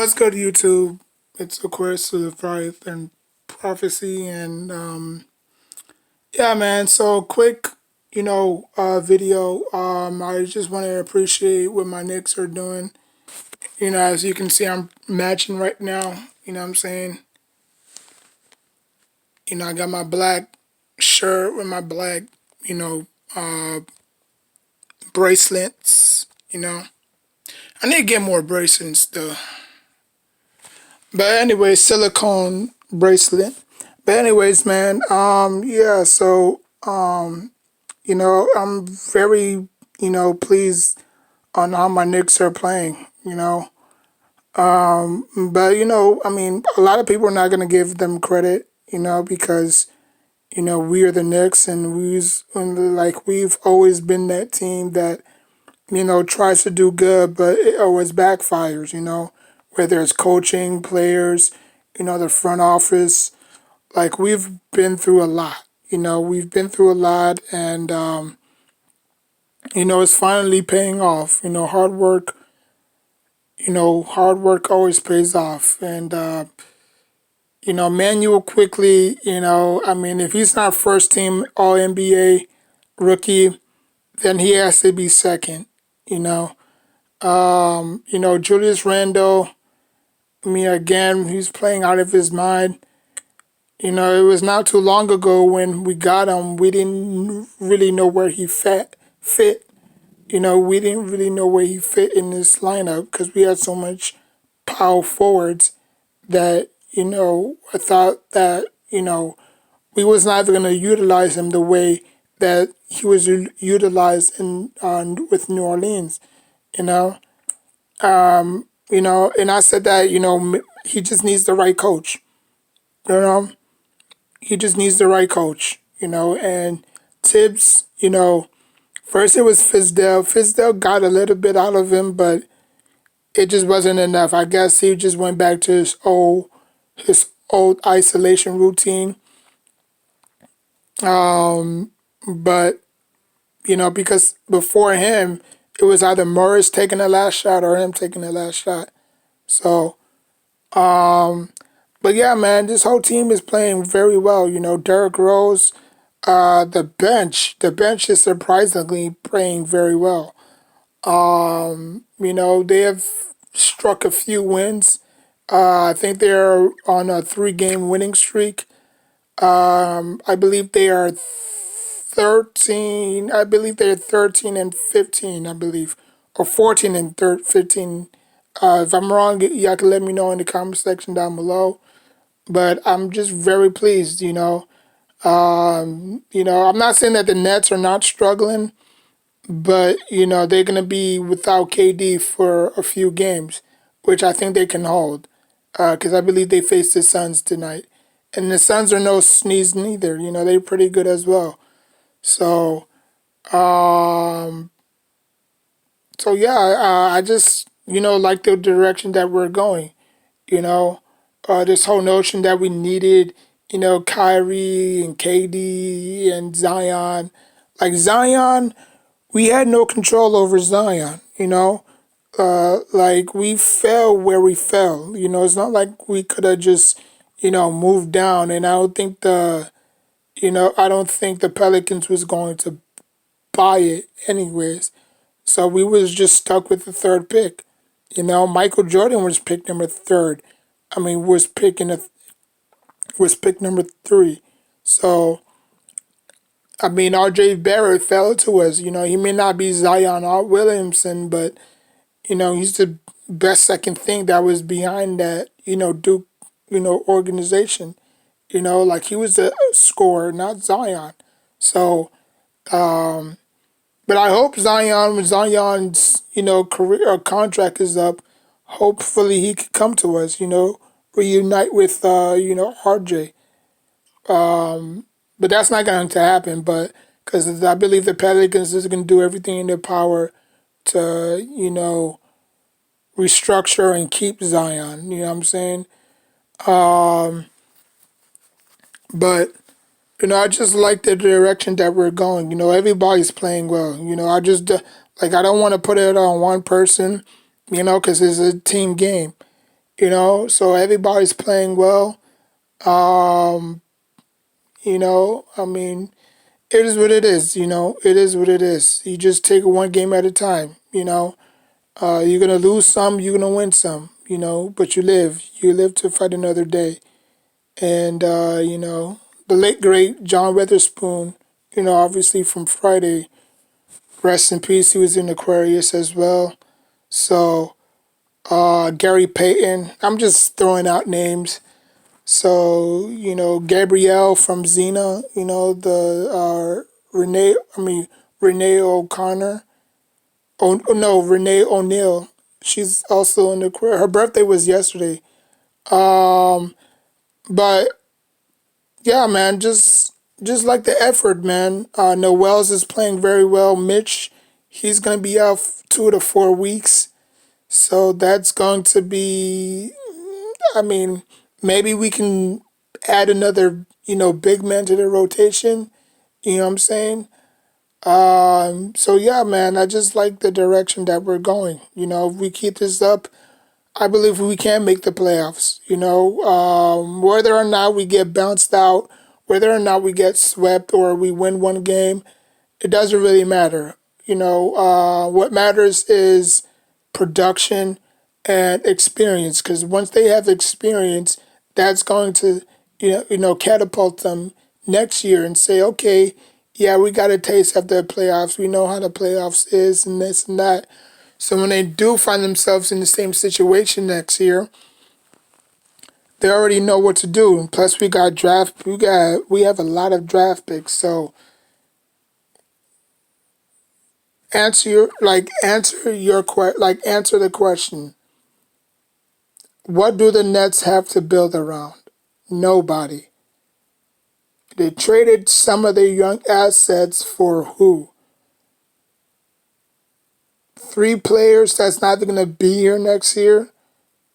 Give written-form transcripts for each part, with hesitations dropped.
What's good, YouTube? It's of course the Faith and Prophecy, and yeah, man. So quick, video. I just want to appreciate what my Knicks are doing. As you can see, I'm matching right now. You know what I'm saying? I got my black shirt with my black, you know, uh, bracelets. I need to get more bracelets though. But anyway, silicone bracelet. But anyways, man, yeah, so I'm very, pleased on how my Knicks are playing. But I mean, a lot of people are not gonna give them credit, because we are the Knicks, and we've always been that team that tries to do good, but it always backfires. Whether it's coaching, players, the front office. Like we've been through a lot. We've been through a lot, and it's finally paying off. Hard work always pays off. And Manuel quickly, I mean, if he's not first team All NBA rookie, then he has to be second. You know, Julius Randle. I mean, again, he's playing out of his mind. It was not too long ago when we got him, we didn't really know where he fit. We didn't really know where he fit in this lineup because we had so much power forwards that, I thought that, we was not going to utilize him the way that he was utilized with New Orleans, you know. And I said that, he just needs the right coach, you know. He just needs the right coach, and Tibbs, first it was Fizdale. Fizdale got a little bit out of him, but it just wasn't enough. I guess he just went back to his old isolation routine. But because before him, it was either Morris taking the last shot or him taking the last shot. So, but yeah, man, this whole team is playing very well. Derrick Rose, the bench is surprisingly playing very well. They have struck a few wins. I think they're on a three-game winning streak. I believe they are 13. I believe they're 13 and 15. I believe, or 14 and 15. If I'm wrong, y'all can let me know in the comment section down below. But I'm just very pleased. I'm not saying that the Nets are not struggling, but they're gonna be without KD for a few games, which I think they can hold. Because I believe they face the Suns tonight, and the Suns are no sneeze neither. They're pretty good as well. So, um, so yeah, I just like the direction that we're going. You know, this whole notion that we needed, Kyrie and KD and Zion. Like Zion, we had no control over Zion. Like we fell where we fell. It's not like we could have just, moved down. And I don't think the Pelicans was going to buy it anyways. So we was just stuck with the third pick. Michael Jordan was picked number third. I mean, was pick number three. So I mean, R.J. Barrett fell to us. He may not be Zion or Williamson, but he's the best second thing that was behind that, Duke, organization. Like he was the scorer, not Zion. So, but I hope when Zion's, career or contract is up, hopefully he could come to us, reunite with, RJ. But that's not going to happen, but because I believe the Pelicans is going to do everything in their power to, restructure and keep Zion. You know what I'm saying? Um, but I just like the direction that we're going. Everybody's playing well. I just like I don't want to put it on one person. Because it's a team game. So everybody's playing well. Um, I mean, it is what it is. It is what it is. You just take it one game at a time. You're gonna lose some, you're gonna win some. But you live to fight another day. And the late great John Witherspoon. Obviously from Friday. Rest in peace. He was in Aquarius as well. So Gary Payton. I'm just throwing out names. So Gabrielle from Xena. The Renee O'Connor. Oh no, Renee O'Neal. She's also in the career. Her birthday was yesterday. Um, but yeah, man, just like the effort, man. Noel's is playing very well. Mitch, he's gonna be out 2 to 4 weeks, so that's going to be. I mean, maybe we can add another, big man to the rotation. You know what I'm saying? So yeah, man, I just like the direction that we're going. If we keep this up, I believe we can make the playoffs. Whether or not we get bounced out, whether or not we get swept or we win one game, it doesn't really matter. What matters is production and experience. Because once they have experience, that's going to catapult them next year and say, okay, yeah, we got a taste of the playoffs. We know how the playoffs is and this and that. So when they do find themselves in the same situation next year, they already know what to do. And plus, we have a lot of draft picks. So answer the question. What do the Nets have to build around? Nobody. They traded some of their young assets for who? Three players that's not going to be here next year.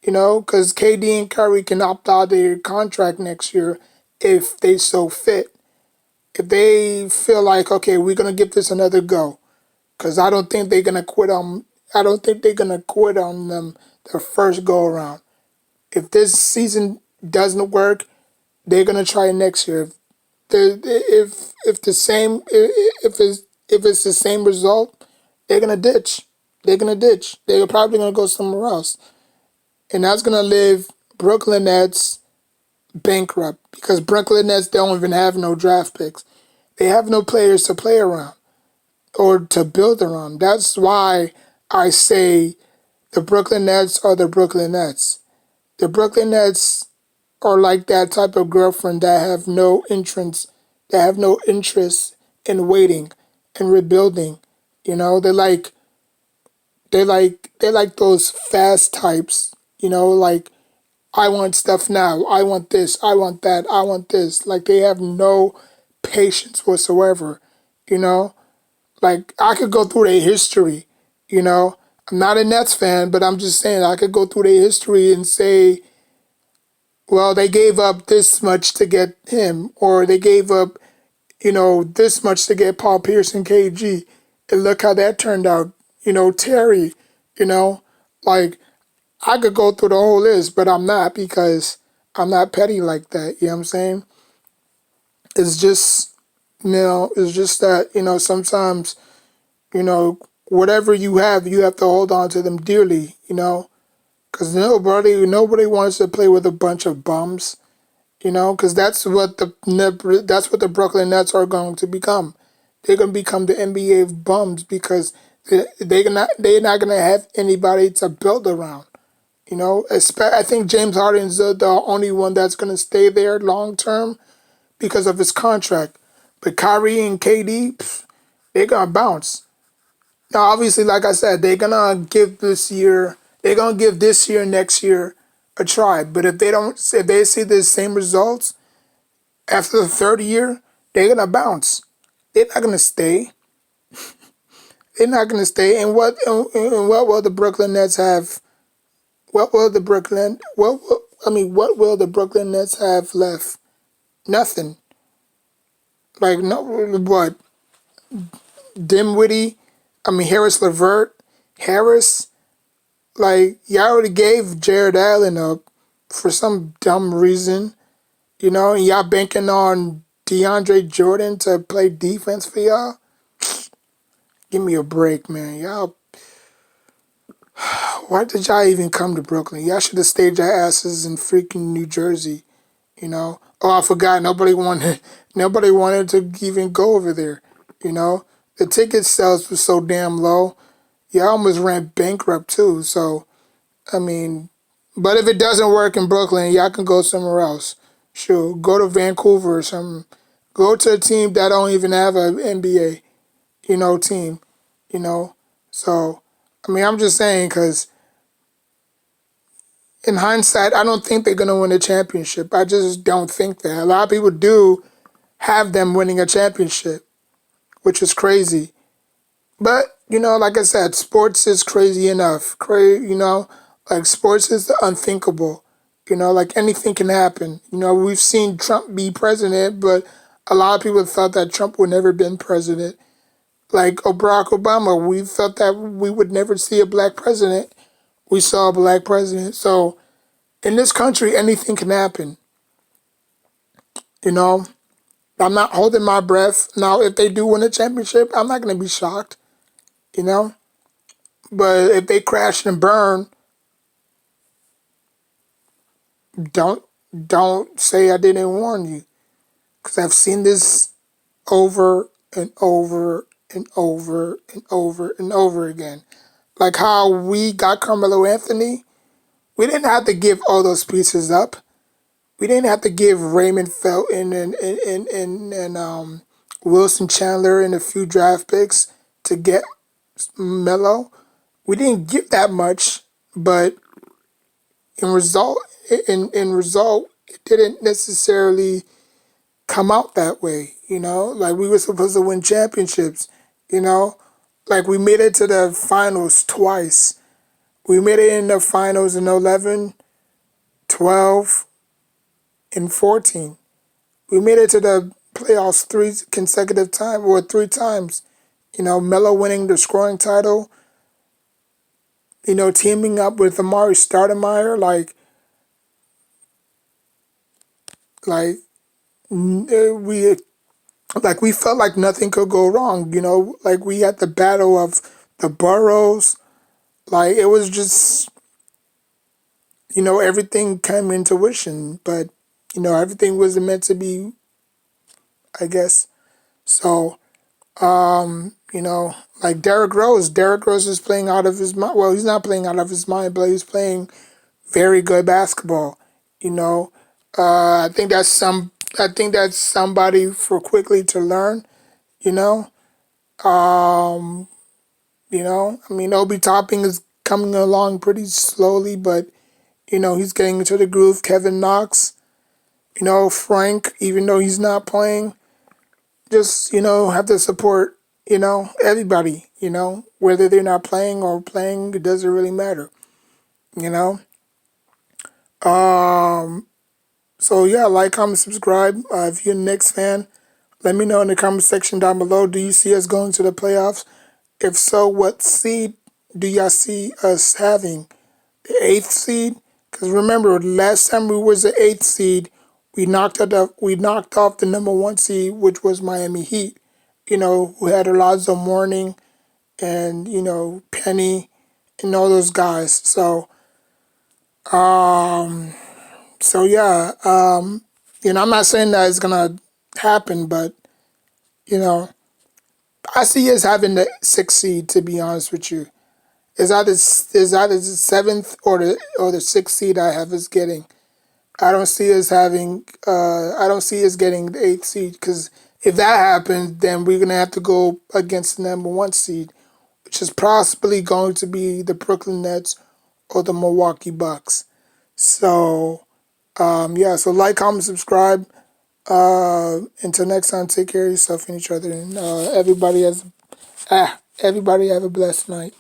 Because KD and Curry can opt out their contract next year if they so fit. If they feel like, okay, we're gonna give this another go, because I don't think they're gonna quit on. I don't think they're gonna quit on them their first go around. If this season doesn't work, they're gonna try next year. If the same if it's the same result, they're gonna ditch. They're gonna ditch. They're probably gonna go somewhere else, and that's gonna leave Brooklyn Nets bankrupt because Brooklyn Nets don't even have no draft picks. They have no players to play around or to build around. That's why I say the Brooklyn Nets are the Brooklyn Nets. The Brooklyn Nets are like that type of girlfriend that have no interest in waiting and rebuilding. They're like those fast types. Like I want stuff now. I want this. I want that. I want this. Like they have no patience whatsoever. You know, like I could go through their history. You know, I'm not a Nets fan, but I'm just saying I could go through their history and say, well, they gave up this much to get him, or they gave up, this much to get Paul Pierce and KG, and look how that turned out. Terry. You know, like I could go through the whole list, but I'm not because I'm not petty like that. You know what I'm saying? It's just, it's just that, sometimes, whatever you have to hold on to them dearly, because nobody wants to play with a bunch of bums, because that's what the Brooklyn Nets are going to become. They're going to become the NBA of bums because they're not going to have anybody to build around. I think James Harden's the only one that's going to stay there long term because of his contract. But Kyrie and KD, they're going to bounce. Now, obviously, like I said, they're going to give this year, next year a try. But if they see the same results after the third year, they're going to bounce. They're not going to stay. They're not going to stay. And what will the Brooklyn Nets have? What will the Brooklyn? What will the Brooklyn Nets have left? Nothing. Like no, what? Dimwitty. Harris LeVert. Harris Like, y'all already gave Jared Allen up for some dumb reason, and y'all banking on DeAndre Jordan to play defense for y'all. Give me a break, man. Y'all, why did y'all even come to Brooklyn? Y'all should have stayed your asses in freaking New Jersey, Oh, I forgot. Nobody wanted to even go over there, The ticket sales was so damn low. Y'all almost ran bankrupt too. So, I mean, but if it doesn't work in Brooklyn, y'all can go somewhere else. Sure, go to Vancouver or something. Go to a team that don't even have an NBA, team, you know. So, I mean, I'm just saying because in hindsight, I don't think they're going to win a championship. I just don't think that. A lot of people do have them winning a championship, which is crazy. But, like I said, sports is crazy enough. Like sports is unthinkable. Like anything can happen. We've seen Trump be president, but a lot of people thought that Trump would never been president. Like Barack Obama, we thought that we would never see a black president. We saw a black president. So in this country, anything can happen. You know, I'm not holding my breath. Now, if they do win a championship, I'm not going to be shocked. You know, but if they crash and burn, don't don't say I didn't warn you, because I've seen this over and over and over and over and over again. Like how we got Carmelo Anthony, we didn't have to give all those pieces up. We didn't have to give Raymond Felton and Wilson Chandler and a few draft picks to get Melo. We didn't give that much, but in result, in result, it didn't necessarily come out that way. Like we were supposed to win championships. You know, like we made it to the finals twice. We made it in the finals in 11, 12, and 14. We made it to the playoffs three consecutive times, or three times. Melo winning the scoring title. Teaming up with Amari Stoudemire, like we we felt like nothing could go wrong. Like we had the battle of the boroughs. Like it was just everything came into fruition, but everything was meant to be, I guess. So like Derrick Rose. Derrick Rose is playing out of his mind. Well, he's not playing out of his mind, but he's playing very good basketball. You know, I think that's some. I think that's somebody for quickly to learn. You know, um, I mean, Obi Topping is coming along pretty slowly, but he's getting into the groove. Kevin Knox, Frank, even though he's not playing, just have to support everybody. Whether they're not playing or playing, it doesn't really matter. You know. So yeah, like, comment, subscribe. If you're a Knicks fan, let me know in the comment section down below. Do you see us going to the playoffs? If so, what seed do y'all see us having? The eighth seed? Because remember, last time we was the eighth seed, we knocked off the number one seed, which was Miami Heat. Who had Alonzo Mourning and Penny and all those guys. So yeah, I'm not saying that it's gonna happen, but you know, I see us having the sixth seed. To be honest with you, is either the seventh or the sixth seed I have us getting. I don't see us having. I don't see us getting the eighth seed, because if that happens, then we're gonna have to go against the number one seed, which is possibly going to be the Brooklyn Nets or the Milwaukee Bucks. So yeah, so like, comment, subscribe. Until next time, take care of yourself and each other, and everybody have a blessed night.